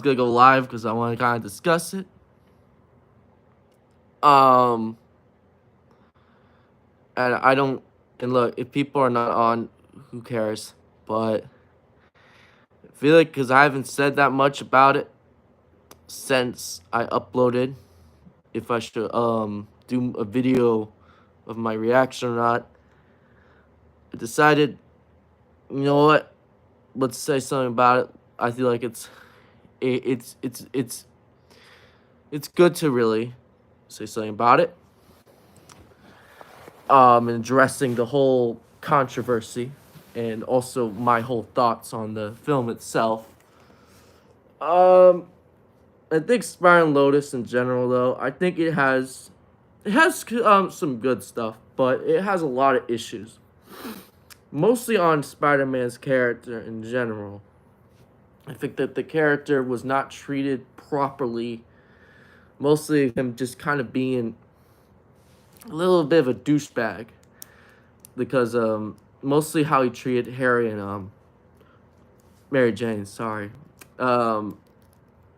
gonna go live because I want to kind of discuss it. Um, and I don't. And look, if people are not on, who cares? But I feel like because I haven't said that much about it since I uploaded, if I should do a video of my reaction or not, I decided, you know what? Let's say something about it. I feel like it, it's it's it's it's good to really say something about it. And addressing the whole controversy and also my whole thoughts on the film itself. Um, I think Spiral Lotus in general, though, I think it has some good stuff, but it has a lot of issues, mostly on Spider-Man's character in general. I think that the character was not treated properly, mostly him just kind of being a little bit of a douchebag, because mostly how he treated Harry and Mary Jane, sorry. Um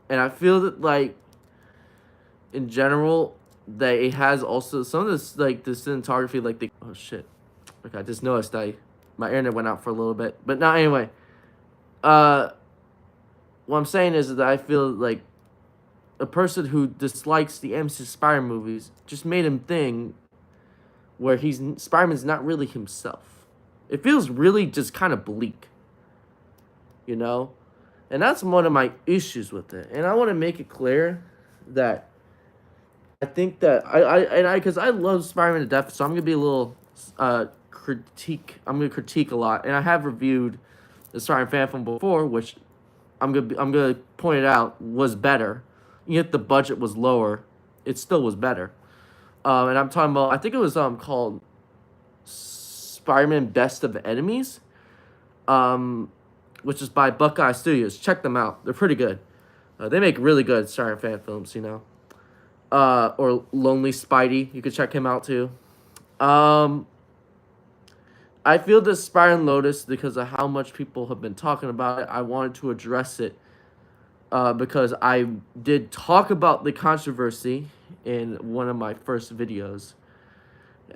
and I feel that, like, in general, that it has also some of this, like, the cinematography, like, the oh shit. Okay, I just noticed my internet went out for a little bit. But now, anyway, uh what I'm saying is that I feel like a person who dislikes the MC Spider movies just made him think where Spider-Man's not really himself. It feels really just kind of bleak, you know? And that's one of my issues with it. And I want to make it clear that I think that because I love Spider-Man to death, so I'm gonna be a little critique. I'm gonna critique a lot, and I have reviewed the Spider-Man fan film before, which I'm gonna point it out was better. Even if the budget was lower, it still was better. And I'm talking about, I think it was called Spider-Man Best of Enemies, which is by Buckeye Studios. Check them out; they're pretty good. They make really good Spider-Man fan films, you know. Or Lonely Spidey, you could check him out too. Um, I feel this Spider-Man Lotus, because of how much people have been talking about it, I wanted to address it. Because I did talk about the controversy in one of my first videos.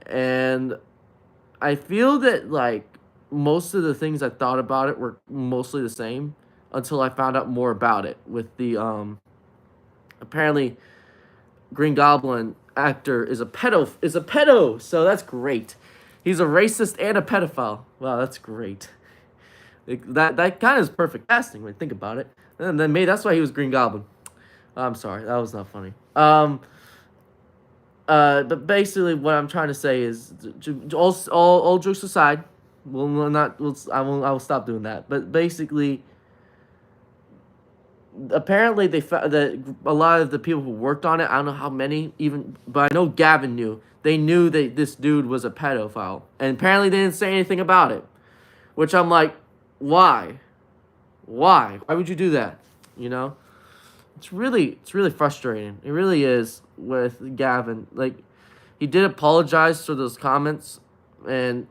And I feel that, like, most of the things I thought about it were mostly the same until I found out more about it with the apparently Green Goblin actor is a pedo, so that's great. He's a racist and a pedophile. Wow, that's great. That kind of is perfect casting when you think about it. And then maybe that's why he was Green Goblin. I'm sorry, that was not funny. But basically, what I'm trying to say is, all jokes aside, I will stop doing that. But basically, apparently they found that a lot of the people who worked on it, I don't know how many, even, but I know Gavin knew. They knew that this dude was a pedophile, and apparently they didn't say anything about it. Which I'm like, why? Why would you do that? You know? It's really frustrating. It really is with Gavin. Like, he did apologize for those comments, and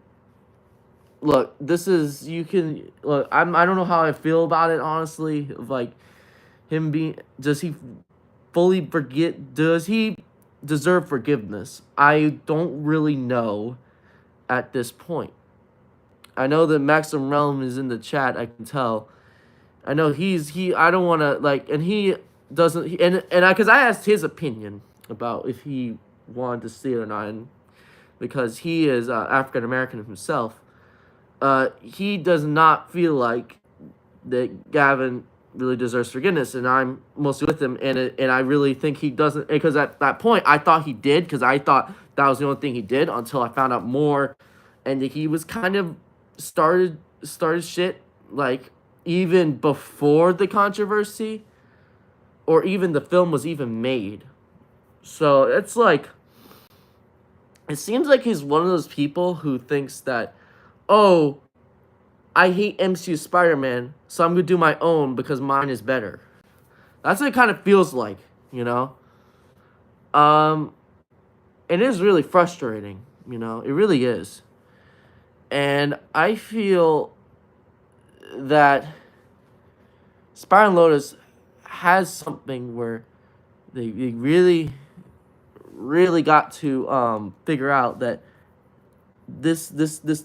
look, this is, you can look. I don't know how I feel about it, honestly. Like, him being, does he fully forget? Does he deserve forgiveness? I don't really know at this point. I know that Maxim Realm is in the chat. I can tell. I know he. I don't want to, like, and he doesn't. Because I asked his opinion about if he wanted to see it or not, and because he is African American himself, he does not feel like that Gavin really deserves forgiveness, and I'm mostly with him, and I really think he doesn't, because at that point I thought he did, because I thought that was the only thing he did until I found out more, and that he was kind of started shit, like, even before the controversy, or even the film was even made. So it's like, it seems like he's one of those people who thinks that, oh, I hate MCU Spider-Man, so I'm going to do my own because mine is better. That's what it kind of feels like, you know? It is really frustrating, you know? It really is. And I feel that Spider-Man Lotus has something where they really, really got to figure out that this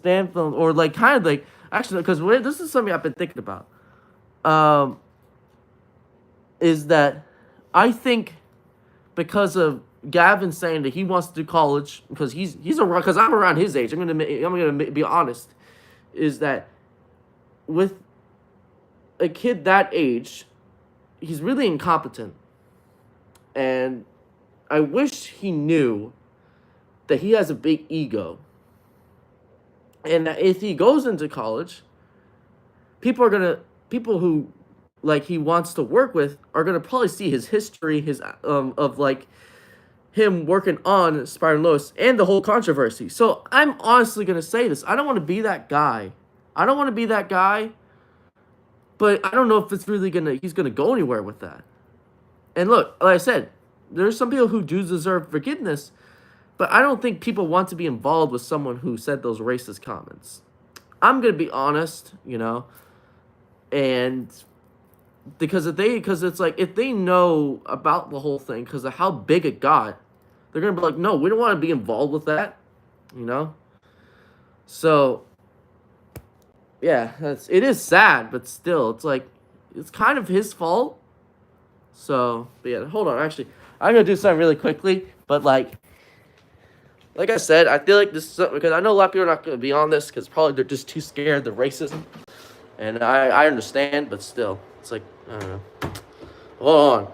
damn film, or like kind of like actually, because this is something I've been thinking about, um, is that I think because of Gavin saying that he wants to do college because he's around, because I'm around his age. I'm gonna be honest, is that with a kid that age, he's really incompetent, and I wish he knew that he has a big ego, and that if he goes into college, people who like he wants to work with are gonna probably see his history, his of like him working on Spider Lotus and the whole controversy. So I'm honestly gonna say this: I don't want to be that guy. I don't want to be that guy, but I don't know if it's really he's gonna go anywhere with that. And look, like I said, there's some people who do deserve forgiveness, but I don't think people want to be involved with someone who said those racist comments. I'm gonna be honest, and because it's like if they know about the whole thing because of how big it got, they're gonna be like, no, we don't want to be involved with that, you know. So yeah, it is sad, but still, it's like it's kind of his fault. So, but yeah, hold on. Actually, I'm gonna do something really quickly, but like I said, I feel like this is something because I know a lot of people are not gonna be on this because probably they're just too scared of the racism, and I understand, but still, it's like I don't know. Hold on,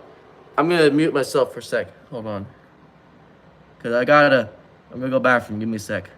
I'm gonna mute myself for a sec. Hold on, cause I'm gonna go bathroom. Give me a sec.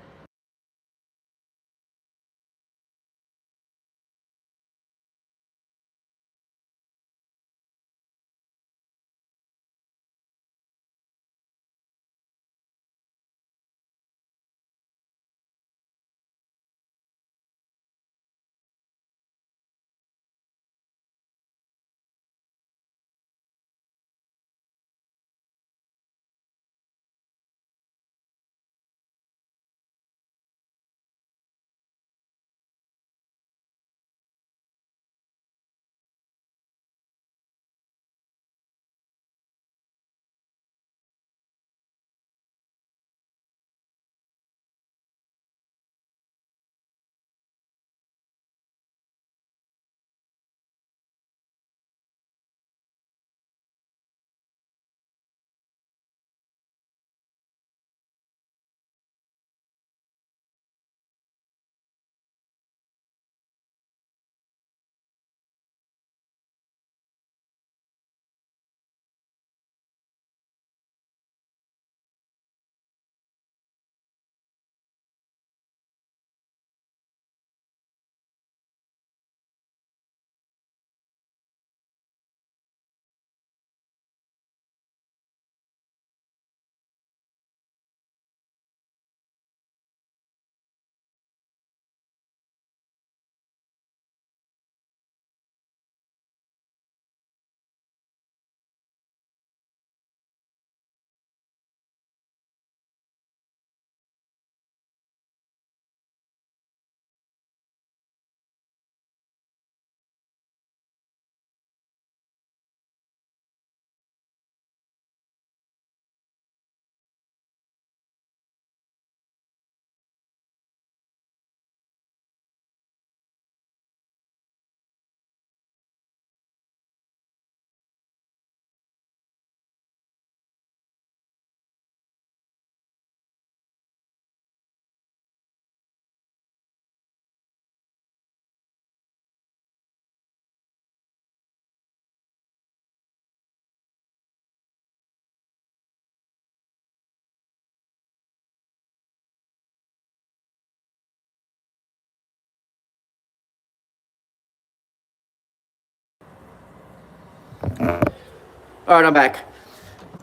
All right, I'm back.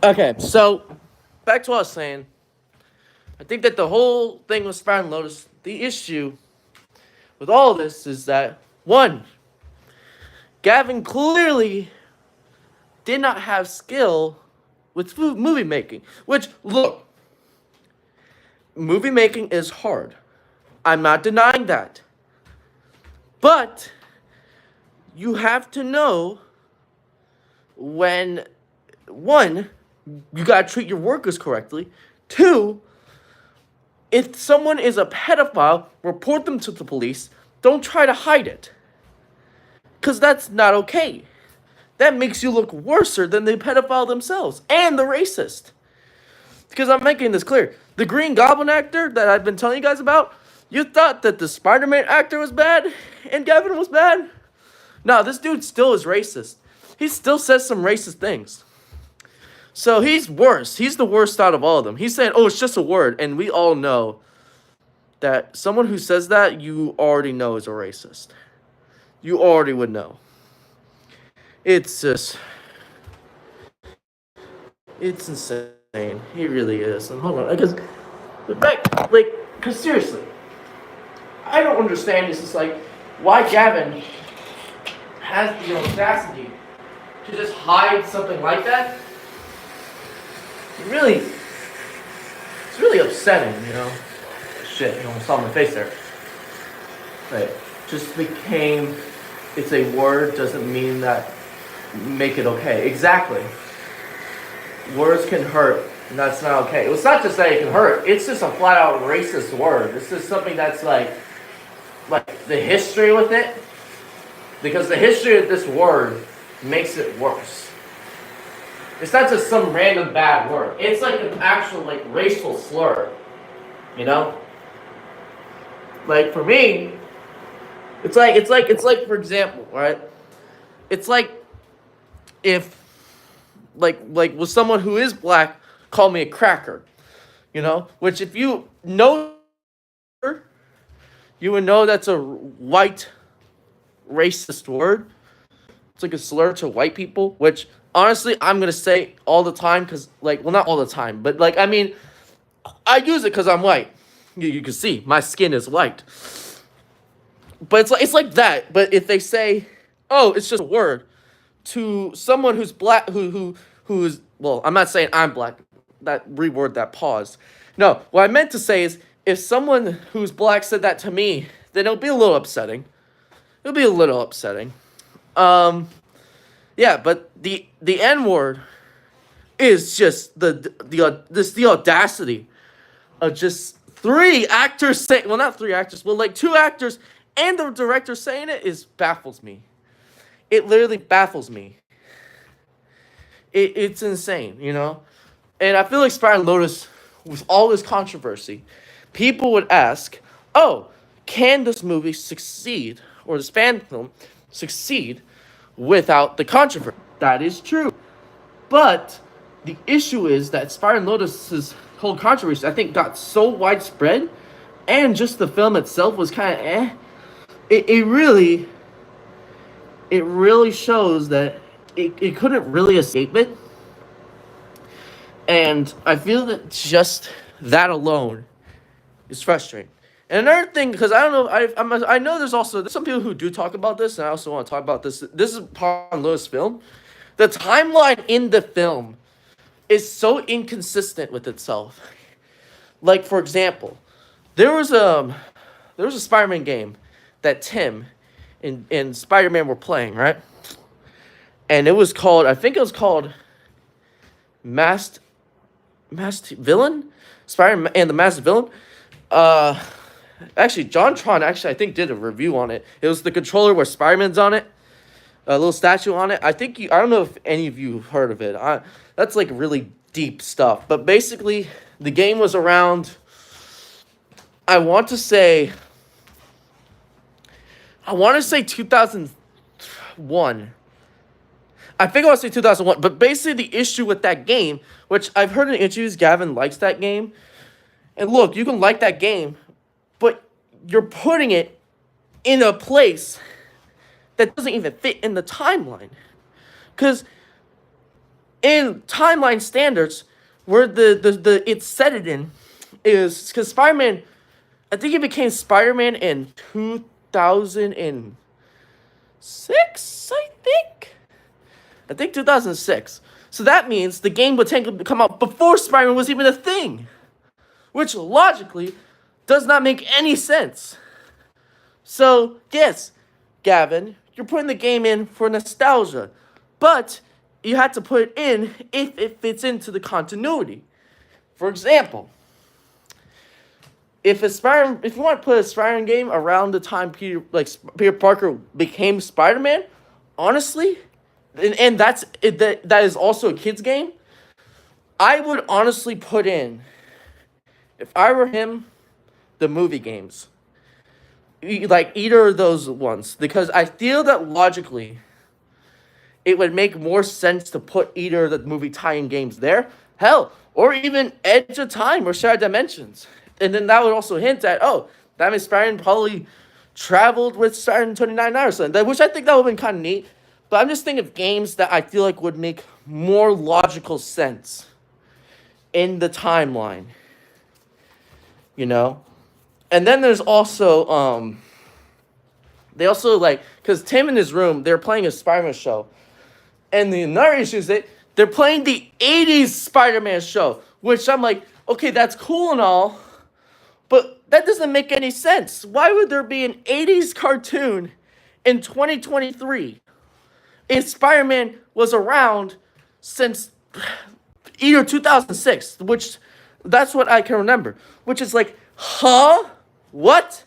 Okay, so back to what I was saying. I think that the whole thing with Spider Lotus, the issue with all this is that one, Gavin clearly did not have skill with movie making. Which look, movie making is hard. I'm not denying that. But you have to know when, one, you gotta treat your workers correctly. Two, if someone is a pedophile, report them to the police. Don't try to hide it. Because that's not okay. That makes you look worse than the pedophile themselves and the racist. Because I'm making this clear. The Green Goblin actor that I've been telling you guys about, you thought that the Spider-Man actor was bad and Gavin was bad? No, this dude still is racist. He still says some racist things. So he's worse. He's the worst out of all of them. He's saying, oh, it's just a word. And we all know that someone who says that, you already know is a racist. You already would know. It's just... It's insane. He really is. And hold on, because... Because seriously, I don't understand. It's just like, why Gavin has the audacity to just hide something like that. It's really upsetting, you know. Shit, you almost saw my face there. Right. Just became, it's a word, doesn't mean that make it okay. Exactly. Words can hurt, and that's not okay. It's not just that it can hurt, it's just a flat out racist word. It's just something that's like the history with it. Because the history of this word makes it worse. It's not just some random bad word. It's like an actual racial slur. You know? Like for me, it's like for example, right? It's like if with someone who is black call me a cracker. You know? Which if you know, you would know that's a white racist word. It's like a slur to white people, which honestly I'm gonna say all the time because not all the time, but I mean I use it because I'm white. You can see my skin is white, but it's like that. But if they say, oh, it's just a word to someone who's black, who's well, I'm not saying I'm black. That reword that pause. No, what I meant to say is if someone who's black said that to me, then it'll be a little upsetting. It'll be a little upsetting. Yeah, but the N-word is just the audacity of just three actors saying, well, not three actors, but two actors and the director saying it baffles me. It literally baffles me. It's insane, you know? And I feel like Spider Lotus, with all this controversy, people would ask, oh, can this movie succeed, or this fan film succeed without the controversy? That is true. But the issue is that Spider Lotus's whole controversy, I think, got so widespread, and just the film itself was kind of It really shows that it couldn't really escape it. And I feel that just that alone is frustrating. And another thing, because I don't know, I know there's some people who do talk about this, and I also want to talk about this. This is part of Lotus film. The timeline in the film is so inconsistent with itself. Like, for example, there was a Spider-Man game that Tim and Spider-Man were playing, right? And it was called, I think it was called Masked Villain? Spider-Man and the Masked Villain. Actually, JonTron I think did a review on it. It was the controller where Spider-Man's on it. A little statue on it. I don't know if any of you heard of it. That's really deep stuff. But basically, the game was around, I want to say 2001. I think I want to say 2001. But basically, the issue with that game, which I've heard in interviews, Gavin likes that game. And look, you can like that game, but you're putting it in a place that doesn't even fit in the timeline. Because in timeline standards, where it's set it in is because Spider-Man, I think it became Spider-Man in 2006, I think 2006. So that means the game would technically come out before Spider-Man was even a thing, which logically does not make any sense. So, yes, Gavin, you're putting the game in for nostalgia, but you had to put it in if it fits into the continuity. For example, if you want to put a Spider-Man game around the time Peter Parker became Spider-Man, honestly, and that's it, that is also a kid's game, I would honestly put in, if I were him, the movie games. Like either of those ones, because I feel that logically it would make more sense to put either of the movie tie-in games there. Hell, or even Edge of Time or Shattered Dimensions. And then that would also hint at, oh, that means Spider-Man probably traveled with Spider-Man 29 or something, which I think that would have been kind of neat. But I'm just thinking of games that I feel like would make more logical sense in the timeline. You know? And then there's also, they also, like, because Tim in his room, they're playing a Spider-Man show. And the another issue is that they're playing the 80s Spider-Man show, which I'm like, okay, that's cool and all, but that doesn't make any sense. Why would there be an 80s cartoon in 2023 if Spider-Man was around since either 2006, which that's what I can remember, which is like, huh? What?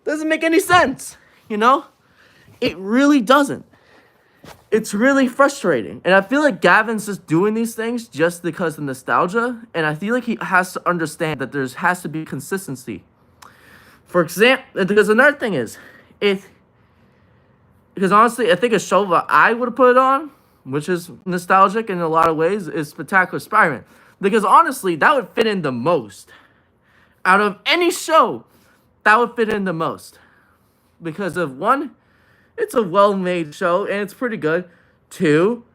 Doesn't make any sense, you know? It really doesn't. It's really frustrating. And I feel like Gavin's just doing these things just because of nostalgia. And I feel like he has to understand that there has to be consistency. For example, because another thing is, because honestly, I think a show that I would have put it on, which is nostalgic in a lot of ways, is Spectacular Spider-Man. Because honestly, that would fit in the most. Out of any show, that would fit in the most. Because of one, it's a well-made show and it's pretty good. Two,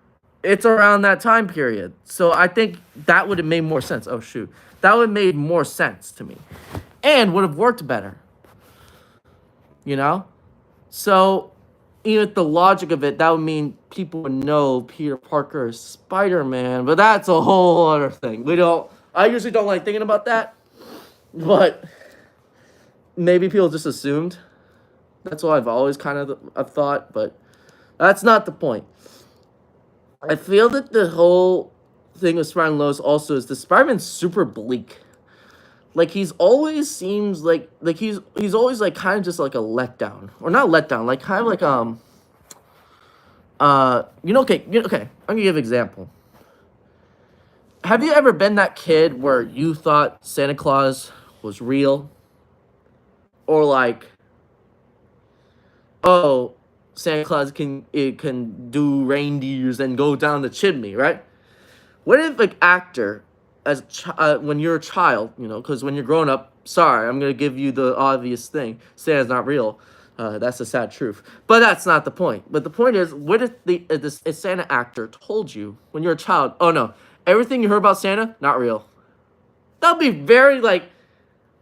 it's around that time period. So I think that would have made more sense. Oh, shoot. That would have made more sense to me. And would have worked better. You know? So, even with the logic of it, that would mean people would know Peter Parker is Spider-Man. But that's a whole other thing. I usually don't like thinking about that. But maybe people just assumed. That's what I've always kind of thought, but that's not the point. I feel that the whole thing with Spider-Man Lotus also is the Spider-Man's super bleak. Like he's always seems like he's always like kind of just like a letdown. Or not letdown, like kind of like okay, I'm gonna give an example. Have you ever been that kid where you thought Santa Claus was real? Or like, oh, Santa Claus can do reindeers and go down the chimney, right? What if an actor, when you're a child, because when you're growing up, sorry, I'm gonna give you the obvious thing: Santa's not real. That's the sad truth. But that's not the point. But the point is, what if a Santa actor told you when you're a child, oh no, everything you heard about Santa, not real? That'd be very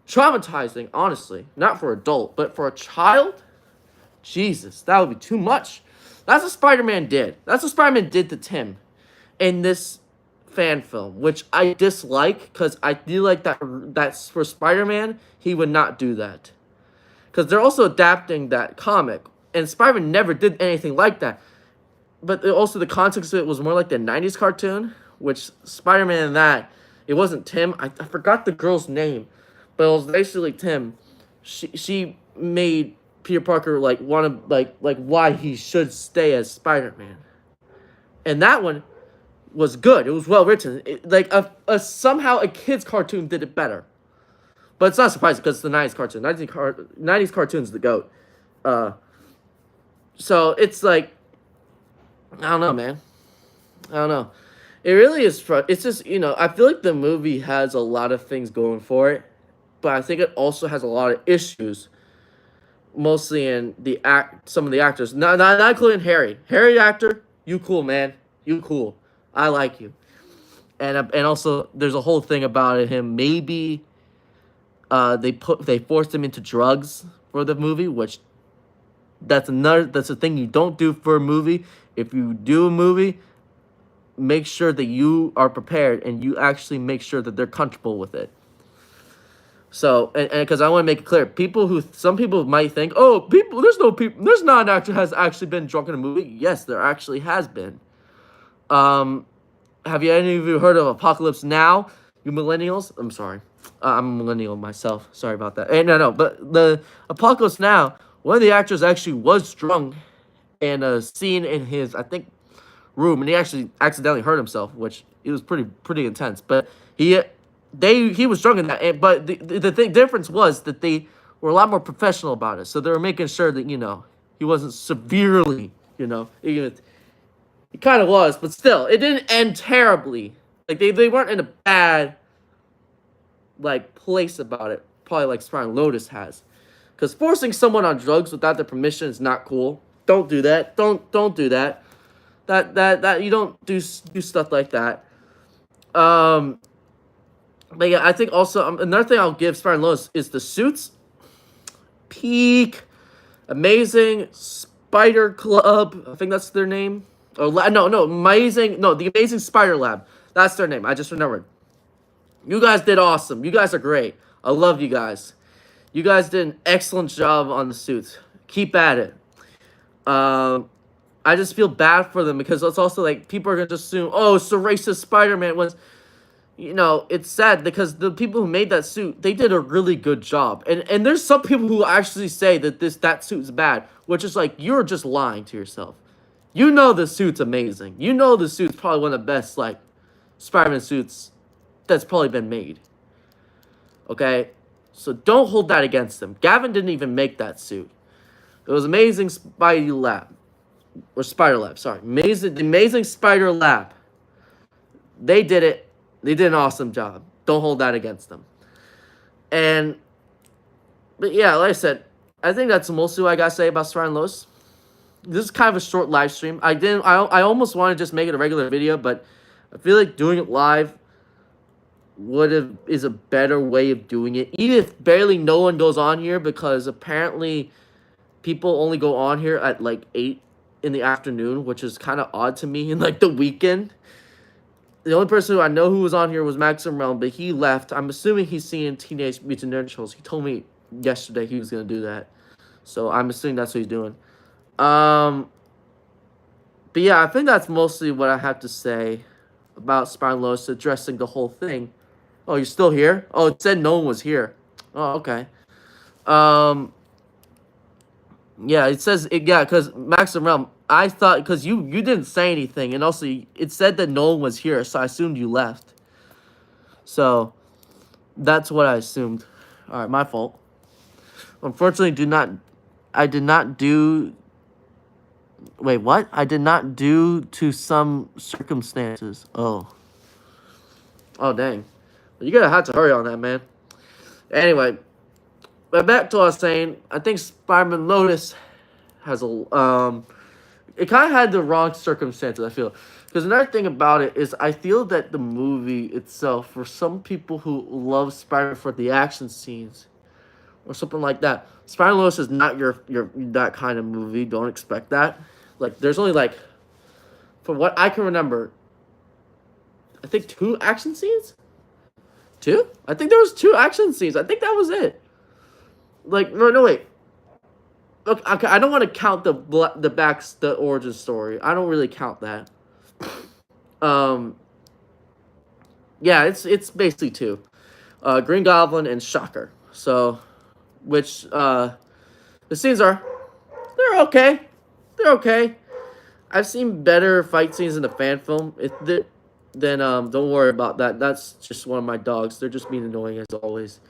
traumatizing, honestly. Not for an adult, but for a child. Jesus, that would be too much. That's what Spider-Man did. That's what Spider-Man did to Tim in this fan film, which I dislike because I feel like that's for Spider-Man, he would not do that. Because they're also adapting that comic, and Spider-Man never did anything like that. But also the context of it was more like the 90s cartoon, which Spider-Man in that, it wasn't Tim. I forgot the girl's name, but it was basically Tim. She made Peter Parker want to why he should stay as Spider-Man, and that one was good. It was well written. Somehow a kid's cartoon did it better, but it's not surprising because it's the 90s cartoon. 90s cartoon's the GOAT. So it's like, I don't know, man. I don't know. It really is. It's just I feel like the movie has a lot of things going for it, but I think it also has a lot of issues. Mostly in some of the actors, not including Harry. Harry actor, you cool, man, you cool. I like you, and also there's a whole thing about him. Maybe they forced him into drugs for the movie, which that's a thing you don't do for a movie. If you do a movie, make sure that you are prepared and you actually make sure that they're comfortable with it. So, and because I want to make it clear, some people might think, oh, there's not an actor has actually been drunk in a movie. Yes, there actually has been. Have you any of you heard of Apocalypse Now? You millennials? I'm sorry. I'm a millennial myself. Sorry about that. No. But the Apocalypse Now, one of the actors actually was drunk in a scene in his, I think, room, and he actually accidentally hurt himself, which it was pretty intense. But he was drunk in that. But the difference was that they were a lot more professional about it. So they were making sure that he wasn't severely, it kind of was, but still, it didn't end terribly. Like they weren't in a bad like place about it. Probably like Spying Lotus has, because forcing someone on drugs without their permission is not cool. Don't do that. Don't do that. That you don't do stuff like that. But yeah, I think also another thing I'll give Spying Lotus is the suits. Peak, amazing Spider Club. I think that's their name. Oh no, amazing. No, the Amazing Spider Lab. That's their name. I just remembered. You guys did awesome. You guys are great. I love you guys. You guys did an excellent job on the suits. Keep at it. I just feel bad for them because it's also like people are gonna just assume, oh, it's a racist Spider-Man. Was, it's sad because the people who made that suit, they did a really good job. And there's some people who actually say that that suit's bad, which is like you're just lying to yourself. You know the suit's amazing. You know the suit's probably one of the best like Spider-Man suits that's probably been made. Okay? So don't hold that against them. Gavin didn't even make that suit. It was Amazing Spidey Lab. Or Spider Lab, sorry. The Amazing Spider Lab. They did it. They did an awesome job. Don't hold that against them. But yeah, like I said, I think that's mostly what I gotta say about Spying Lotus. This is kind of a short live stream. I almost want to just make it a regular video, but I feel like doing it live is a better way of doing it. Even if barely no one goes on here, because apparently people only go on here at like 8 in the afternoon, which is kind of odd to me in like the weekend. The only person who I know who was on here was Maxim Realm, but he left. I'm assuming he's seeing Teenage Mutant Ninja Turtles. He told me yesterday he was gonna do that, so I'm assuming that's what he's doing. But yeah, I think that's mostly what I have to say about Spying Lotus, addressing the whole thing. Oh, you're still here? Oh, it said no one was here. Oh, okay. Yeah, it says because Maxim Realm, I thought because you didn't say anything, and also it said that no one was here, so I assumed you left. So that's what I assumed. All right, my fault. Unfortunately, I did not do. Wait, what? I did not due to some circumstances. Oh, dang. You gotta have to hurry on that, man. Anyway, but back to what I was saying. I think Spider-Man Lotus has it kind of had the wrong circumstances, I feel. Because another thing about it is I feel that the movie itself, for some people who love Spider-Man for the action scenes or something like that, Spider-Man Lotus is not your that kind of movie. Don't expect that. Like, there's only like, from what I can remember, I think 2 action scenes? 2? I think there was 2 action scenes. I think that was it. Like, no, wait. Look, okay, I don't want to count the origin story. I don't really count that. Yeah, it's basically 2. Green Goblin and Shocker. So, which the scenes they're okay. They're okay. I've seen better fight scenes in the fan film. Then don't worry about that. That's just one of my dogs. They're just being annoying as always.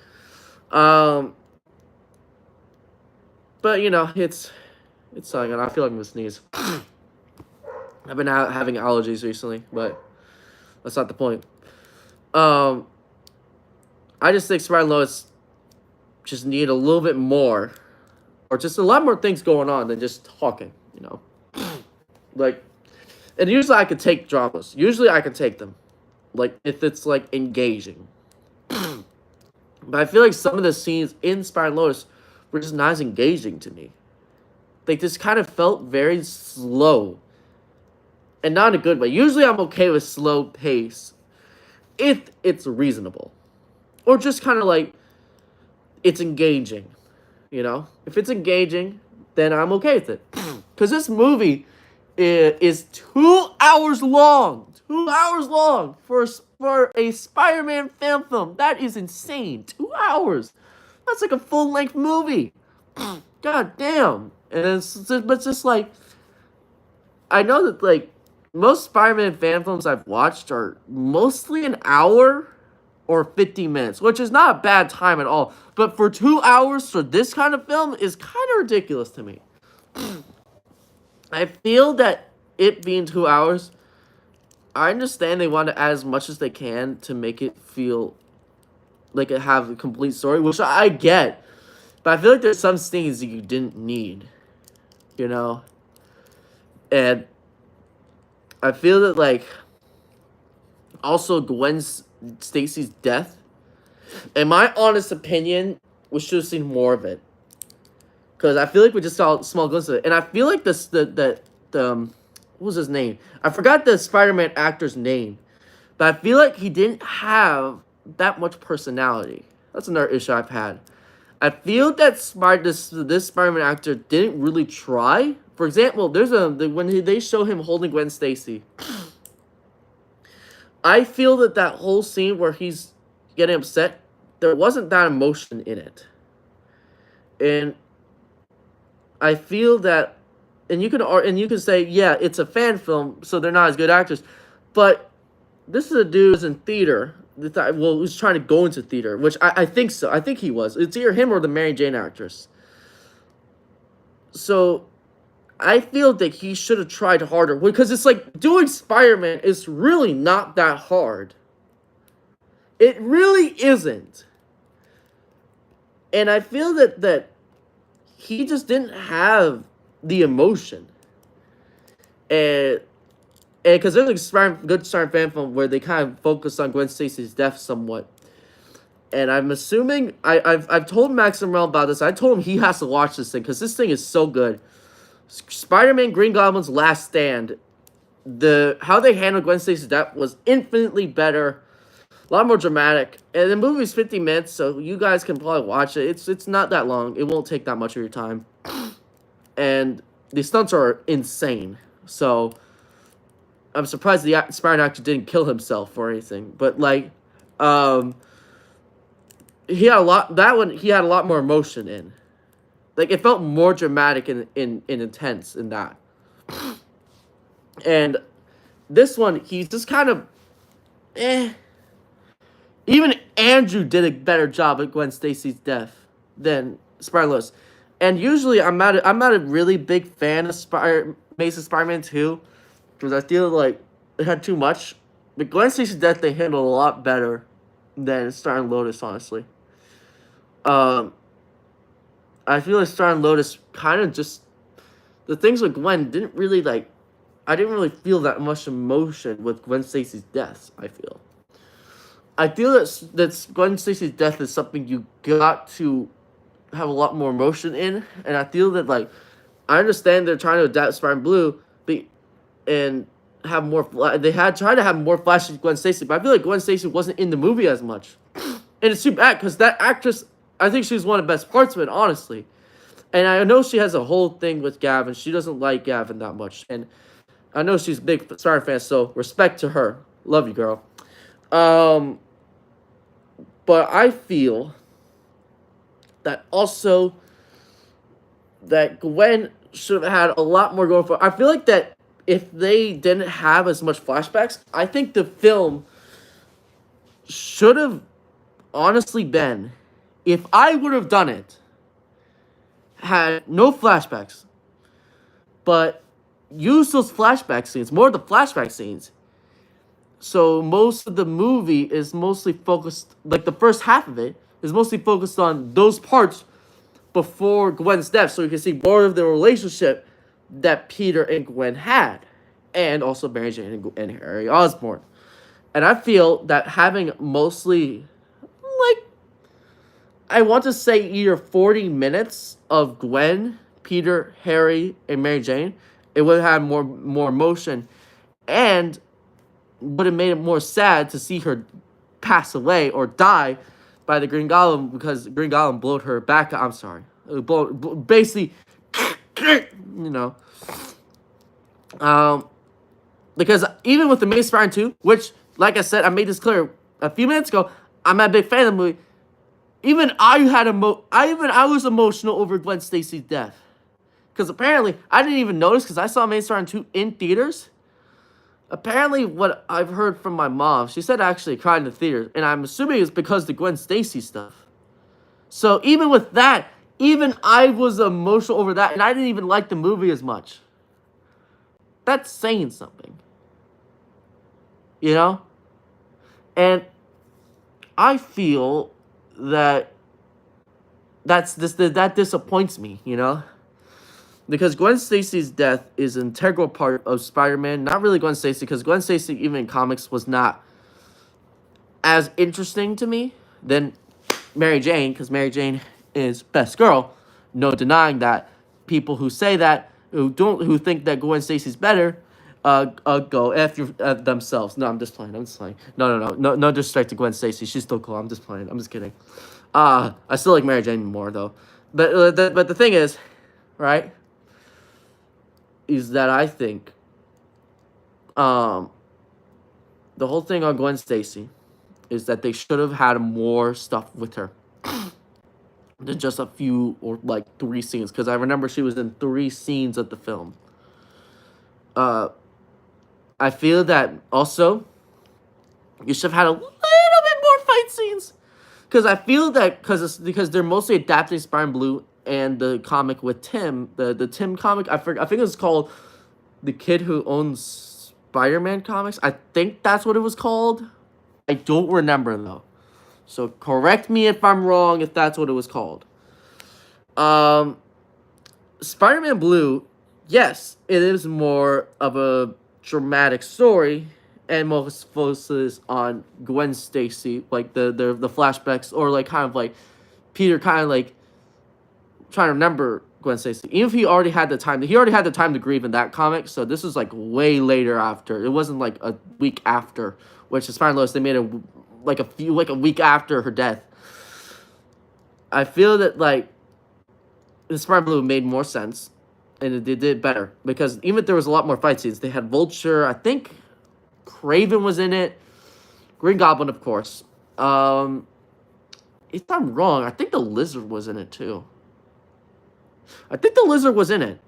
But it's something, and I feel like I'm gonna sneeze. I've been having allergies recently, but that's not the point. I just think Spyro Lotus just need a little bit more, or just a lot more things going on than just talking. Like, and usually I could take dramas. Usually I can take them, like if it's like engaging. But I feel like some of the scenes in Spyro Lotus were just not as engaging to me. Like, this kind of felt very slow. And not in a good way. Usually I'm okay with slow pace if it's reasonable. Or just kind of like, it's engaging. If it's engaging, then I'm okay with it. Because this movie is 2 hours long. 2 hours long for a Spider-Man fan film. That is insane. 2 hours. That's like a full-length movie. God damn. And but it's just like, I know that like most Spider-Man fan films I've watched are mostly an hour or 50 minutes, which is not a bad time at all. But for 2 hours for this kind of film is kind of ridiculous to me. I feel that it being 2 hours, I understand they want to add as much as they can to make it feel like it have a complete story, which I get. But I feel like there's some scenes that you didn't need, you know? And I feel that, like, also Gwen Stacy's death, in my honest opinion, we should have seen more of it. Because I feel like we just saw a small glimpse of it. And I feel like what was his name? I forgot the Spider-Man actor's name. But I feel like he didn't have that much personality. That's another issue I've had. I feel that this Spider-Man actor didn't really try. For example, when they show him holding Gwen Stacy, I feel that whole scene where he's getting upset, there wasn't that emotion in it. And I feel that, and you can say, yeah, it's a fan film, so they're not as good actors, but this is a dude who's in theater. Who's trying to go into theater, which I think so. I think he was. It's either him or the Mary Jane actress. So I feel that he should have tried harder, because it's like doing Spider-Man is really not that hard. It really isn't. And I feel that he just didn't have the emotion. And because there's a good Spider-Man fan film where they kind of focus on Gwen Stacy's death somewhat. And I'm assuming, I've told Max and Rel about this. I told him he has to watch this thing, because this thing is so good. Spider-Man Green Goblin's Last Stand. How they handled Gwen Stacy's death was infinitely better. A lot more dramatic. And the movie's 50 minutes, so you guys can probably watch it. It's not that long. It won't take that much of your time. And the stunts are insane. So I'm surprised the Spider-Man actor didn't kill himself or anything. But, like, he had a lot more emotion in. Like, it felt more dramatic and intense in that. And this one, he's just kind of, Even Andrew did a better job at Gwen Stacy's death than Spider-Lotus. And usually, I'm not a really big fan of Amazing Spider-Man 2, because I feel like it had too much. But Gwen Stacy's death, they handled a lot better than Star and Lotus, honestly. I feel like Star and Lotus kind of just, the things with Gwen didn't really, like, I didn't really feel that much emotion with Gwen Stacy's death, I feel. I feel that Gwen Stacy's death is something you got to have a lot more emotion in, and I feel that, like, I understand they're trying to adapt Spider-Man Blue, and have more, they had tried to have more flashes with Gwen Stacy, but I feel like Gwen Stacy wasn't in the movie as much. And it's too bad, because that actress, I think she's one of the best parts of it, honestly. And I know she has a whole thing with Gavin. She doesn't like Gavin that much. And I know she's a big Spider-Man fan, so respect to her. Love you, girl. But I feel that also that Gwen should have had a lot more going for. I feel like that if they didn't have as much flashbacks, I think the film should have honestly been, if I would have done it, had no flashbacks, but use those flashback scenes, more of the flashback scenes. So most of the movie is mostly focused, like the first half of it, is mostly focused on those parts before Gwen's death, so you can see more of the relationship that Peter and Gwen had, and also Mary Jane and Harry Osborn. And I feel that having mostly, like, I want to say either 40 minutes of Gwen, Peter, Harry, and Mary Jane, it would have had more emotion, and would have made it more sad to see her pass away or die by the Green Goblin, because Green Goblin blowed her back. I'm sorry. Basically, you know. Um, because even with the Amazing Spider-Man 2, which, like I said, I made this clear a few minutes ago, I'm not a big fan of the movie. Even I was emotional over Gwen Stacy's death. Because apparently, I didn't even notice because I saw Amazing Spider-Man 2 in theaters. Apparently, what I've heard from my mom, she said I actually cried in the theater, and I'm assuming it's because of the Gwen Stacy stuff. So even with that, even I was emotional over that, and I didn't even like the movie as much. That's saying something. You know? And I feel that that disappoints me, you know? Because Gwen Stacy's death is an integral part of Spider-Man. Not really Gwen Stacy, because Gwen Stacy, even in comics, was not as interesting to me than Mary Jane, because Mary Jane is best girl. No denying that. People who say that, who think that Gwen Stacy's better, go after themselves. No, I'm just playing. No disrespect to Gwen Stacy. She's still cool. I'm just playing. I'm just kidding. I still like Mary Jane more though. But the thing is, right, is that I think the whole thing on Gwen Stacy is that they should have had more stuff with her than just a few or like 3 scenes. Because I remember she was in 3 scenes of the film. I feel that also you should have had a little bit more fight scenes. Because I feel that because they're mostly adapting Spider-Man Blue and the comic with Tim, the Tim comic. I think it's called The Kid Who Owns Spider-Man Comics. I think that's what it was called. I don't remember though. So correct me if I'm wrong if that's what it was called. Spider-Man Blue, yes, it is more of a dramatic story and most focuses on Gwen Stacy, like the flashbacks, or like kind of like Peter kind of like trying to remember Gwen Stacy. Even if he already had the time to grieve in that comic. So this was like way later after. It wasn't like a week after, which is fine. They made it like a week after her death. I feel that like the Spider-Man Blue made more sense, and it did better because even if there was a lot more fight scenes, they had Vulture. I think Craven was in it. Green Goblin, of course. If I'm wrong, I think the Lizard was in it too. I think the Lizard was in it.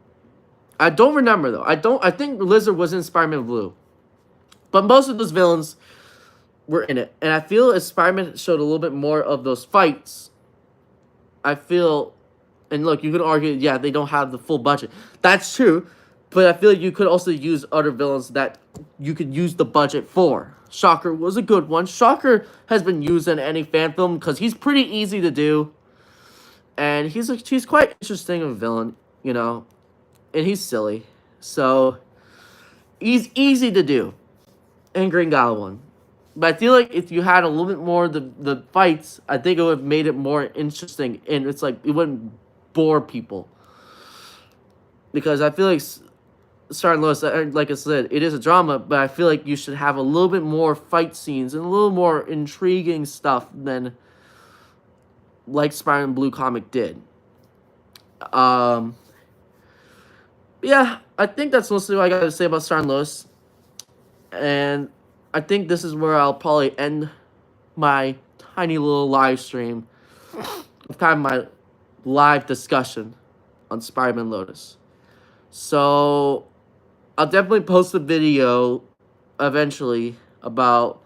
I don't remember though. I think the Lizard was in Spider-Man Blue. But most of those villains were in it. And I feel as Spider-Man showed a little bit more of those fights, I feel, and look, you could argue, yeah, they don't have the full budget. That's true. But I feel like you could also use other villains that you could use the budget for. Shocker was a good one. Shocker has been used in any fan film because he's pretty easy to do. And he's quite interesting of a villain, you know. And he's silly. So, he's easy to do. And Green Goblin. But I feel like if you had a little bit more of the fights, I think it would have made it more interesting. And it's like, it wouldn't bore people. Because I feel like starting Lotus, like I said, it is a drama, but I feel like you should have a little bit more fight scenes and a little more intriguing stuff than like Spider-Man Blue comic did. Yeah, I think that's mostly what I got to say about Star and Lois. And I think this is where I'll probably end my tiny little live stream of kind of my live discussion on Spider-Man Lotus. So I'll definitely post a video eventually about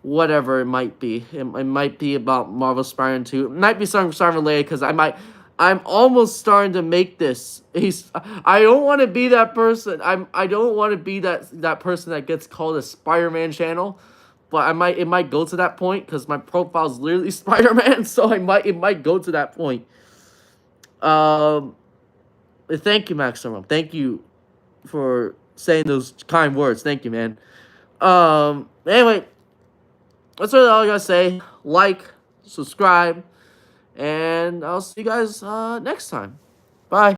whatever it might be. It might be about Marvel Spider-Man 2. It might be something related because I'm almost starting to make this. I don't want to be that person. I don't want to be that person that gets called a Spider-Man channel. But it might go to that point because my profile is literally Spider-Man, so it might go to that point. Thank you, Maximum. Thank you for saying those kind words. Thank you, man. Anyway, that's really all I gotta say. Like, subscribe, and I'll see you guys next time. Bye.